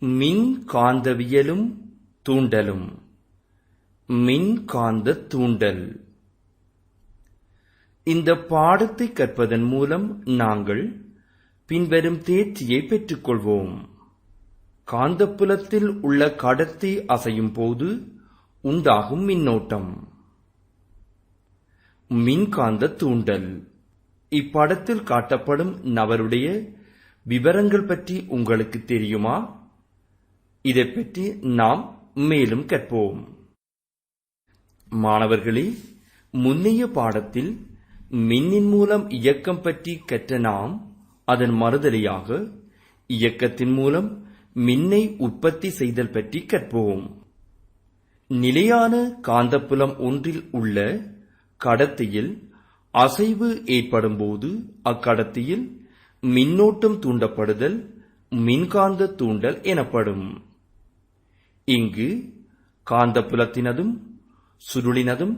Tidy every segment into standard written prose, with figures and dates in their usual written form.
மின்காந்தவியலும் தூண்டலும். மின்காந்த தூண்டல். இந்த பாடத்தை கற்பதன் மூலம் நாங்கள் பின்வரும் தேர்ச்சியை பெற்றுக்கொள்வோம். காந்தப்புலத்தில் உள்ள கடத்தி அசையும் போது உண்டாகும் மின்னோட்டம். மின்காந்த தூண்டல். இப்படத்தில் காட்டப்படும் நபருடைய விவரங்கள் பற்றி உங்களுக்கு தெரியுமா? இதை பற்றி நாம் மேலும் கற்போம். மாணவர்களே, முன்னைய பாடத்தில் மின்னின் மூலம் இயக்கம் பற்றி கற்ற நாம் அதன் மறுதலையாக இயக்கத்தின் மூலம் மின்னை உற்பத்தி செய்தல் பற்றி கற்போம். நிலையான காந்தப்புலம் ஒன்றில் உள்ள கடத்தியில் அசைவு ஏற்படும் போது அக்கடத்தியில் மின்னோட்டம் தூண்டப்படுதல் மின்காந்த தூண்டல் எனப்படும். இங்கு காந்தப்புலத்தினதும் சுருளினதும்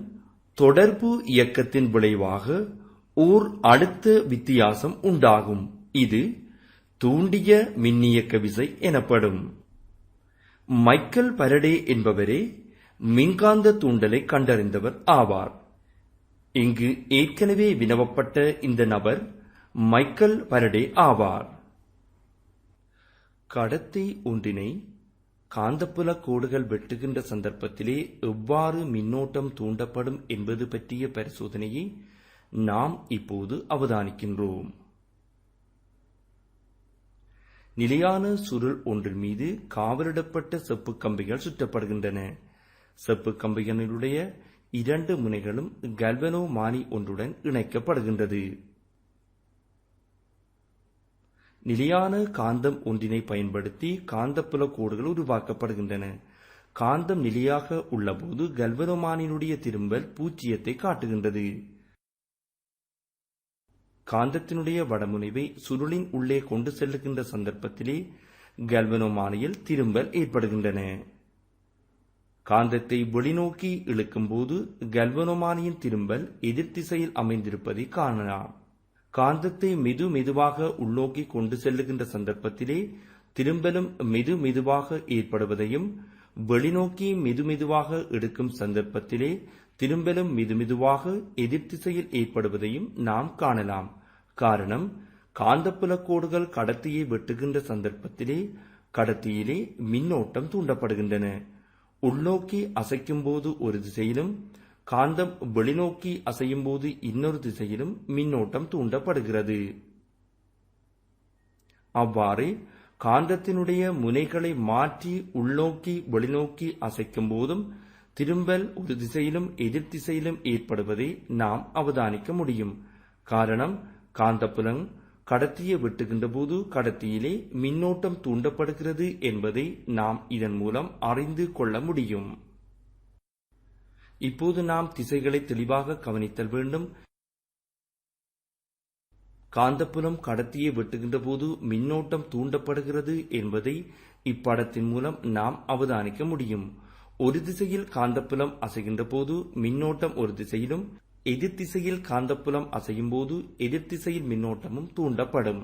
தொடர்பு இயக்கத்தின் விளைவாக ஓர் அடுத்த வித்தியாசம் உண்டாகும். இது தூண்டிய மின்னியக்க விசை எனப்படும். மைக்கேல் பாரடே என்பவரே மின்காந்த தூண்டலை கண்டறிந்தவர் ஆவார். இங்கு ஏற்கனவே வினவப்பட்ட இந்த நபர் மைக்கேல் பாரடே ஆவார். கடத்தி ஒன்றினை காந்தப்புல கோடுகள் வெட்டுகின்ற சந்தர்ப்பத்திலே எவ்வாறு மின்னோட்டம் தூண்டப்படும் என்பது பற்றிய பரிசோதனையை நாம் இப்போது அவதானிக்கின்றோம். நிலையான சுருள் ஒன்றின் மீது காவலிடப்பட்ட செப்பு கம்பிகள் சுற்றப்படுகின்றன. செப்பு கம்பிகளுடைய இரண்டு முனைகளும் கல்வனோமானி ஒன்றுடன் இணைக்கப்படுகின்றது. நிலையான காந்தம் ஒன்றினை பயன்படுத்தி காந்தப்புல கோடுகள் உருவாக்கப்படுகின்றன. காந்தம் நிலையாக உள்ளபோது கல்வனோமானியினுடைய திரும்பல் பூஜ்ஜியத்தை காட்டுகின்றது. காந்தத்தினுடைய வடமுனைவை சுருளின் உள்ளே கொண்டு செல்லுகின்ற சந்தர்ப்பத்திலே கல்வனோமானியில் திரும்பல் ஏற்படுகின்றன. காந்தத்தை வெளிநோக்கி இழுக்கும் போது கல்வனோமானியின் திரும்பல் எதிர் திசையில் அமைந்திருப்பதை காணலாம். காந்தத்தை மெதுவாக உள்நோக்கி கொண்டு செல்லுகின்ற சந்தர்ப்பத்திலே திரும்பலும் மெதுவாக ஏற்படுவதையும், வெளிநோக்கி மெதுவாக எடுக்கும் சந்தர்ப்பத்திலே திரும்பலும் மெதுவாக எதிர் திசையில் ஏற்படுவதையும் நாம் காணலாம். காரணம், காந்தப்புல கோடுகள் கடத்தியை வெட்டுகின்ற சந்தர்ப்பத்திலே கடத்தியிலே மின்னோட்டம் தூண்டப்படுகின்றன. உள்நோக்கி அசைக்கும் போது ஒரு திசையிலும், காந்தம் வெளிநோக்கி அசையும் போது இன்னொரு திசையிலும் மின்னோட்டம் தூண்டப்படுகிறது. அவ்வாறு காந்தத்தினுடைய முனைகளை மாற்றி உள்நோக்கி வெளிநோக்கி அசைக்கும் போதும் திரும்பல் ஒரு திசையிலும் எதிர் திசையிலும் ஏற்படுவதை நாம் அவதானிக்க முடியும். காரணம், காந்தப்புலம் கடத்தியை வெட்டுகின்ற போது கடத்தியிலே மின்னோட்டம் தூண்டப்படுகிறது என்பதை நாம் இதன் மூலம் அறிந்து கொள்ள முடியும். இப்போது நாம் திசைகளை தெளிவாக கவனித்தல் வேண்டும். காந்தப்புலம் கடத்தியை வெட்டுகின்ற போது மின்னோட்டம் தூண்டப்படுகிறது என்பதை இப்படத்தின் மூலம் நாம் அவதானிக்க முடியும். ஒரு திசையில் காந்தப்புலம் அசைகின்ற போது மின்னோட்டம் ஒரு திசையிலும், எதிர் திசையில் காந்தப்புலம் அசையும் போது எதிர் திசையில் மின்னோட்டமும் தூண்டப்படும்.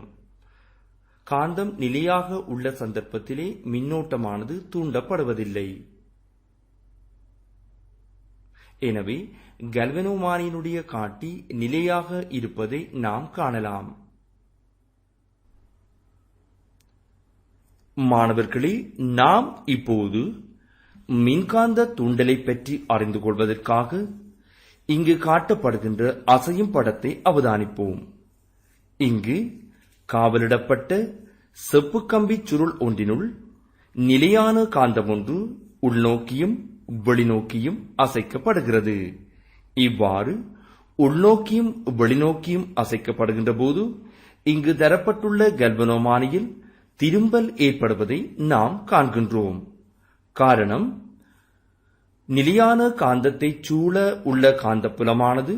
காந்தம் நிலையாக உள்ள சந்தர்ப்பத்திலே மின்னோட்டமானது தூண்டப்படுவதில்லை. எனவே கல்வனோமானியினுடைய காட்டி நிலையாக இருப்பதை நாம் காணலாம். மாணவர்களே, நாம் இப்போது மின்காந்த தூண்டலை பற்றி அறிந்து கொள்வதற்காக இங்கு காட்டப்படுகின்ற அசையும் படத்தை அவதானிப்போம். இங்கு காவலிடப்பட்ட செப்பு கம்பி சுருள் ஒன்றினுள் நிலையான காந்தம் ஒன்று உள்நோக்கியும் வெளிநோக்கியும் அசைக்கப்படுகிறது. இவ்வாறு உள்நோக்கியும் வெளிநோக்கியும் அசைக்கப்படுகின்ற போது இங்கு தரப்பட்டுள்ள கல்வனோமானியில் திரும்பல் ஏற்படுவதை நாம் காண்கின்றோம். காரணம், நிலையான காந்தத்தை சூழ உள்ள காந்தப்புலமானது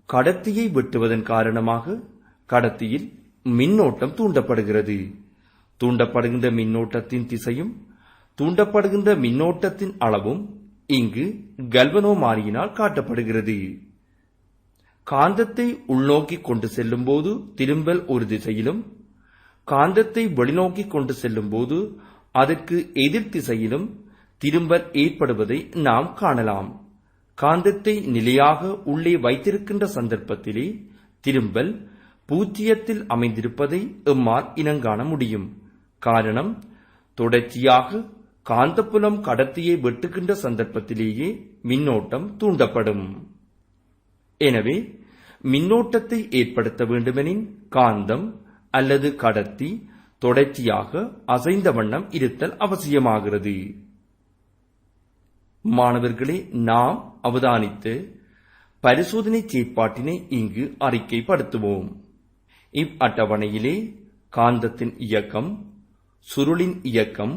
கடத்தியை வெட்டுவதன் காரணமாக கடத்தியில் மின்னோட்டம் தூண்டப்படுகிறது. தூண்டப்படுகின்ற மின்னோட்டத்தின் திசையும் தூண்டப்படுகின்ற மின்னோட்டத்தின் அளவும் இங்கு கல்வனோமானியினால் காட்டப்படுகிறது. காந்தத்தை உள்நோக்கி கொண்டு செல்லும் போது திரும்பல் ஒரு திசையிலும், காந்தத்தை வெளிநோக்கி கொண்டு செல்லும் போது அதற்கு எதிர் திசையிலும் திரும்பல் ஏற்படுவதை நாம் காணலாம். காந்தத்தை நிலையாக உள்ளே வைத்திருக்கின்ற சந்தர்ப்பத்திலே திரும்பல் பூஜ்ஜியத்தில் அமைந்திருப்பதை எம்மால் இனங்காண முடியும். காரணம், தொடர்ச்சியாக காந்தப்புலம் கடத்தியை வெட்டுகின்ற சந்தர்ப்பத்திலேயே மின்னோட்டம் தூண்டப்படும். எனவே மின்னோட்டத்தை ஏற்படுத்த வேண்டுமெனின் காந்தம் அல்லது கடத்தி தொடர்ச்சியாக அசைந்த வண்ணம் இருத்தல் அவசியமாகிறது. மாணவர்களே, நாம் அவதானித்து பரிசோதனை செயற்பாட்டினை இங்கு அறிக்கைப்படுத்துவோம். இவ்வட்டவணையிலே காந்தத்தின் இயக்கம், சுருளின் இயக்கம்,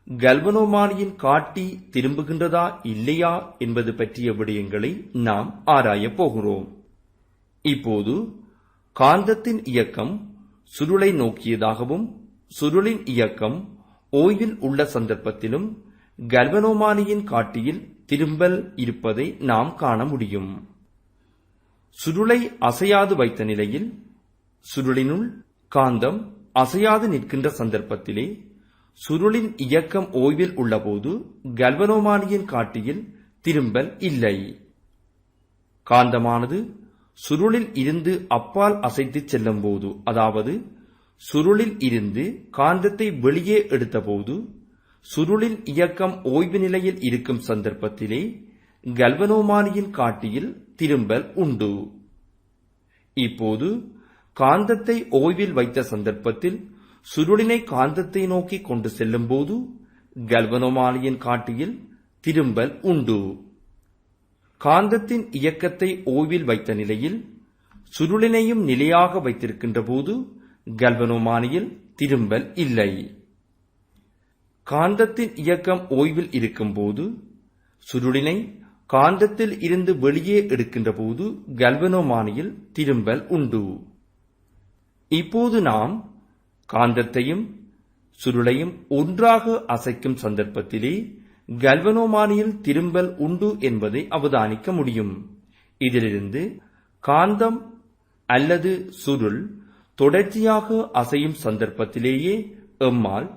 கல்வனோமானியின் காட்டி திரும்புகின்றதா இல்லையா என்பது பற்றிய விடயங்களை நாம் ஆராயப் போகிறோம். இப்போது காந்தத்தின் இயக்கம் சுருளை நோக்கியதாகவும் சுருளின் இயக்கம் ஓய்வில் உள்ள சந்தர்ப்பத்திலும் கல்வனோமானியின் காட்டியில் திரும்பல் இருப்பதை நாம் காண முடியும். சுருளை அசையாது வைத்த நிலையில் சுருளினுள் காந்தம் அசையாது நிற்கின்ற சந்தர்ப்பத்திலே சுருளின் இயக்கம் ஓய்வில் உள்ளபோது கல்வனோமானியின் காட்டியில் திரும்பல் இல்லை. காந்தமானது சுருளில் இருந்து அப்பால் அசைத்து செல்லும் போது, அதாவது சுருளில் இருந்து காந்தத்தை வெளியே எடுத்தபோது சுருளின் இயக்கம் ஓய்வு நிலையில் இருக்கும் சந்தர்ப்பத்திலே கல்வனோமானியின் காட்டியில் திரும்பல் உண்டு. இப்போது காந்தத்தை ஓய்வில் வைத்த சந்தர்ப்பத்தில் சுருளினை காந்தத்தை நோக்கி கொண்டு செல்லும் போது கல்வனோமானியின் காட்டியில் திரும்பல் உண்டு. காந்தத்தின் இயக்கத்தை ஓய்வில் வைத்த நிலையில் சுருளினையும் நிலையாக வைத்திருக்கின்ற போது கல்வனோமானியில் திரும்பல் இல்லை. காந்தத்தின் இயக்கம் ஓய்வில் இருக்கும் போது சுருளினை காந்தத்தில் இருந்து வெளியே எடுக்கின்ற போது கல்வனோமானியில் திரும்பல் உண்டு. இப்போது நாம் காந்தத்தையும் சுருளையும் ஒன்றாக அசைக்கும் சந்தர்ப்பத்திலே கல்வனோமானியில் திரும்பல் உண்டு என்பதை அவதானிக்க முடியும். இதிலிருந்து காந்தம் அல்லது சுருள் தொடர்ச்சியாக அசையும் சந்தர்ப்பத்திலேயே எம்மால்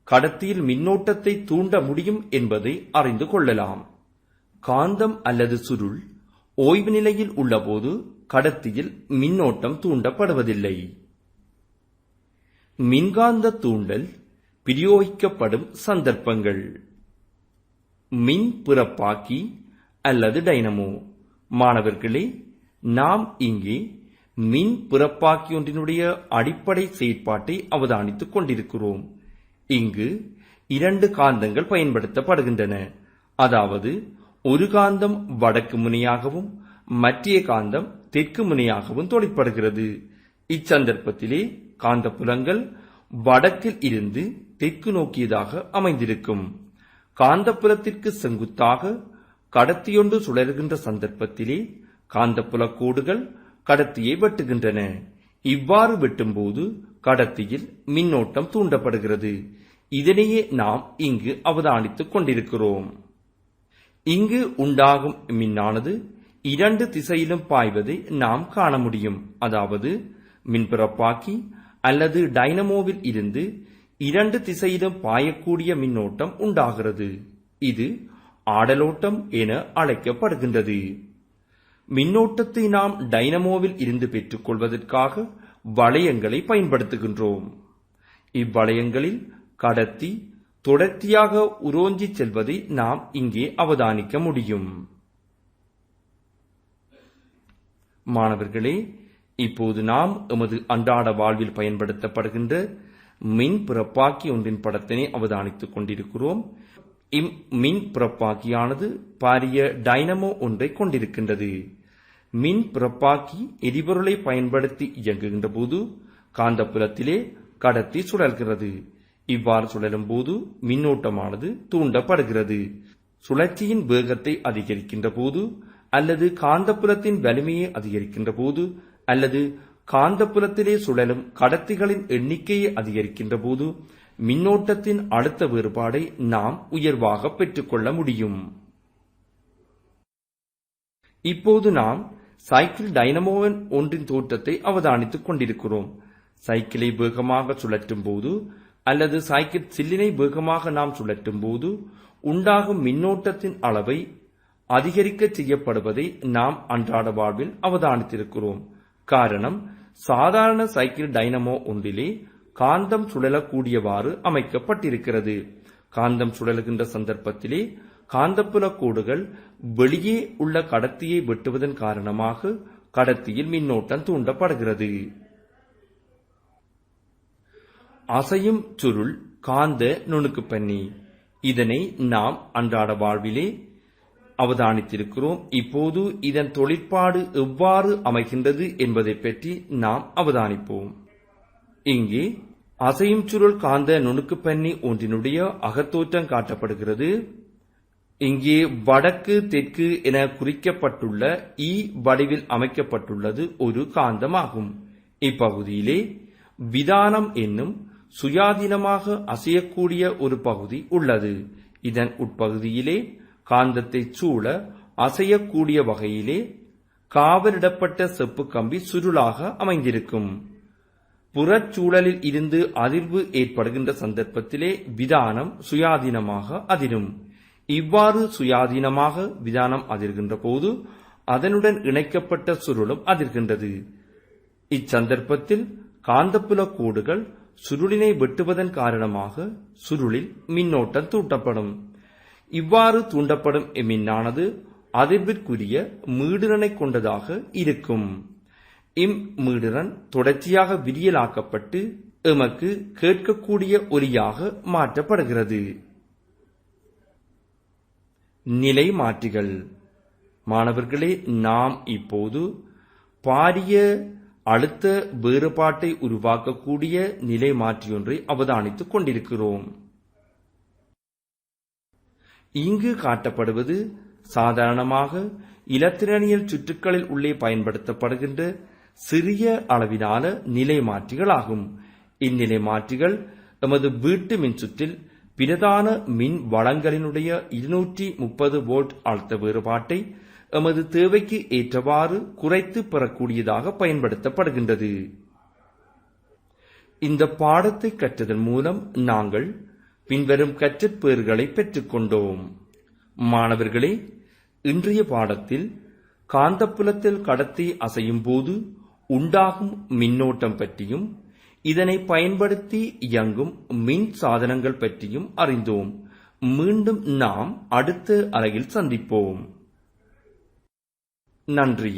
கடத்தியில் மின்னோட்டத்தை தூண்ட முடியும் என்பதை அறிந்து கொள்ளலாம். காந்தம் அல்லது சுருள் ஓய்வு நிலையில் உள்ளபோது கடத்தியில் மின்னோட்டம் தூண்டப்படுவதில்லை. மின்காந்த தூண்டல் பிரயோகிக்கப்படும் சந்தர்ப்பங்கள்: மின் பிறப்பாக்கி அல்லது டைனமோ. மாணவர்களே, நாம் இங்கே மின் பிறப்பாக்கி ஒன்றினுடைய அடிப்படை செயற்பாட்டை அவதானித்துக் கொண்டிருக்கிறோம். இங்கு 2 காந்தங்கள் பயன்படுத்தப்படுகின்றன. அதாவது ஒரு காந்தம் வடக்கு முனையாகவும் மற்றைய காந்தம் தெற்கு முனையாகவும் தொழிற்படுகிறது. இச்சந்தர்ப்பத்திலே காந்தப்புலங்கள் வடக்கில் இருந்து தெற்கு நோக்கியதாக அமைந்திருக்கும். காந்தப்புலத்திற்கு செங்குத்தாக கடத்தியொன்று சுழல்கின்ற சந்தர்ப்பத்திலே காந்தப்புலக் கோடுகள் கடத்தியை வெட்டுகின்றன. இவ்வாறு வெட்டும்போது கடத்தியில் மின்னோட்டம் தூண்டப்படுகிறது. இதனையே நாம் இங்கு அவதானித்துக் கொண்டிருக்கிறோம். இங்கு உண்டாகும் மின்னானது 2 திசையிலும் பாய்வதை நாம் காண முடியும். அதாவது மின்பிறப்பாக்கி அல்லது டைனமோவில் இருந்து 2 திசையிலும் பாயக்கூடிய மின்னோட்டம் உண்டாகிறது. இது ஆடலோட்டம் என அழைக்கப்படுகின்றது. மின்னோட்டத்தை நாம் டைனமோவில் இருந்து பெற்றுக் கொள்வதற்காக வளையங்களை பயன்படுத்துகின்றோம். இவ்வளையங்களில் கடத்தி தொடர்ச்சியாக உரோஞ்சி செல்வதை நாம் இங்கே அவதானிக்க முடியும். மாணவர்களே, இப்போது நாம் எமது அன்றாட வாழ்வில் பயன்படுத்தப்படுகின்ற மின் பிறப்பாக்கி ஒன்றின் படத்தினை அவதானித்துக் கொண்டிருக்கிறோம். இம்மின் பிறப்பாக்கியானது பாரிய டைனமோ ஒன்றை கொண்டிருக்கின்றது. மின் பிறப்பாக்கி எரிபொருளை பயன்படுத்தி இயங்குகின்ற போது காந்தப்புலத்திலே கடத்தி சுழல்கிறது. இவ்வாறு சுழலும் போது மின்னோட்டமானது தூண்டப்படுகிறது. சுழற்சியின் வேகத்தை அதிகரிக்கின்ற போது அல்லது காந்தப்புலத்தின் வலிமையை அதிகரிக்கின்ற போது அல்லது காந்தப்புலத்திலே சுழலும் கடத்திகளின் எண்ணிக்கையை அதிகரிக்கின்ற போது மின்னோட்டத்தின் அடுத்த வேறுபாடை நாம் உயர்வாக பெற்றுக்கொள்ள முடியும். இப்போது நாம் சைக்கிள் டைனமோவின் ஒன்றின் தோற்றத்தை அவதானித்துக் கொண்டிருக்கிறோம். சைக்கிளை வேகமாக சுழற்றும் போது அல்லது சைக்கிள் சில்லினை வேகமாக நாம் சுழற்றும் போது உண்டாகும் மின்னோட்டத்தின் அளவை அதிகரிக்க செய்யப்படுவதை நாம் அன்றாட வாழ்வில் அவதானித்திருக்கிறோம். காரணம், சாதாரண சைக்கிள் டைனமோ ஒன்றிலே காந்தம் சுழலக்கூடியவாறு அமைக்கப்பட்டிருக்கிறது. காந்தம் சுழலுகின்ற சந்தர்ப்பத்திலே காந்தப்புல கோடுகள் வெளியே உள்ள கடத்தியை வெட்டுவதன் காரணமாக கடத்தியில் மின்னோட்டம் தூண்டப்படுகிறது. அசையும் சுருள் காந்த நுணுக்குப்பண்ணி, இதனை நாம் அன்றாட வாழ்விலே அவதானித்திருக்கிறோம். இப்போது இதன் தொழிற்பாடு எவ்வாறு அமைகின்றது என்பதை பற்றி நாம் அவதானிப்போம். இங்கே அசையும் சுருள் காந்த நுணுக்குப்பண்ணி ஒன்றினுடைய அகத்தோற்றம் காட்டப்படுகிறது. இங்கே வடக்கு தெற்கு என குறிக்கப்பட்டுள்ள இ வடிவில் அமைக்கப்பட்டுள்ளது ஒரு காந்தமாகும். இப்பகுதியிலே விதானம் என்னும் சுயாதீனமாக அசையக்கூடிய ஒரு பகுதி உள்ளது. இதன் உட்பகுதியிலே காந்தத்தை சூழ அசையக்கூடிய வகையிலே காவலிடப்பட்ட செப்பு கம்பி சுருளாக அமைந்திருக்கும். புறச்சூழலில் இருந்து அதிர்வு ஏற்படுகின்ற சந்தர்ப்பத்திலே விதானம் சுயாதீனமாக அதிரும். இவ்வாறு சுயாதீனமாக விதானம் அதிர்கின்ற போது அதனுடன் இணைக்கப்பட்ட சுருளும் அதிர்கின்றது. இச்சந்தர்ப்பத்தில் காந்தப்புல கோடுகள் சுருளினை வெட்டுவதன் காரணமாக சுருளில் மின்னோட்டம் தூண்டப்படும். இவ்வாறு தூண்டப்படும் மின்னானது அதிர்விற்குரிய மீடிரனை கொண்டதாக இருக்கும். இம்மீடிரன் தொடர்ச்சியாக விரியலாக்கப்பட்டு எமக்கு கேட்கக்கூடிய ஒலியாக மாற்றப்படுகிறது. நிலை மாற்றிகள். மாணவர்களே, நாம் இப்போது பாரிய அழுத்த வேறுபாட்டை உருவாக்கக்கூடிய நிலை மாற்றியொன்றை அவதானித்துக் கொண்டிருக்கிறோம். இங்கு காட்டப்படுவது சாதாரணமாக இலத்திரனியல் சுற்றுக்களில் உள்ளே பயன்படுத்தப்படுகின்ற சிறிய அளவிலான நிலை மாற்றிகளாகும். இந்நிலை மாற்றிகள் எமது வீட்டு மின்சுற்றில் பிரதான மின் வளங்களினுடைய 230 வோல்ட் அழுத்த வேறுபாட்டை எமது தேவைக்கு ஏற்றவாறு குறைத்து பெறக்கூடியதாக பயன்படுத்தப்படுகின்றது. இந்த பாடத்தை கற்றதன் மூலம் நாங்கள் பின்வரும் கற்றற்பேறுகளை பெற்றுக்கொண்டோம். மாணவர்களே, இன்றைய பாடத்தில் காந்தப்புலத்தில் கடத்தி அசையும் போது உண்டாகும் மின்னோட்டம் பற்றியும் இதனை பயன்படுத்தி இயங்கும் மின் சாதனங்கள் பற்றியும் அறிந்தோம். மீண்டும் நாம் அடுத்த அலகில் சந்திப்போம். நன்றி.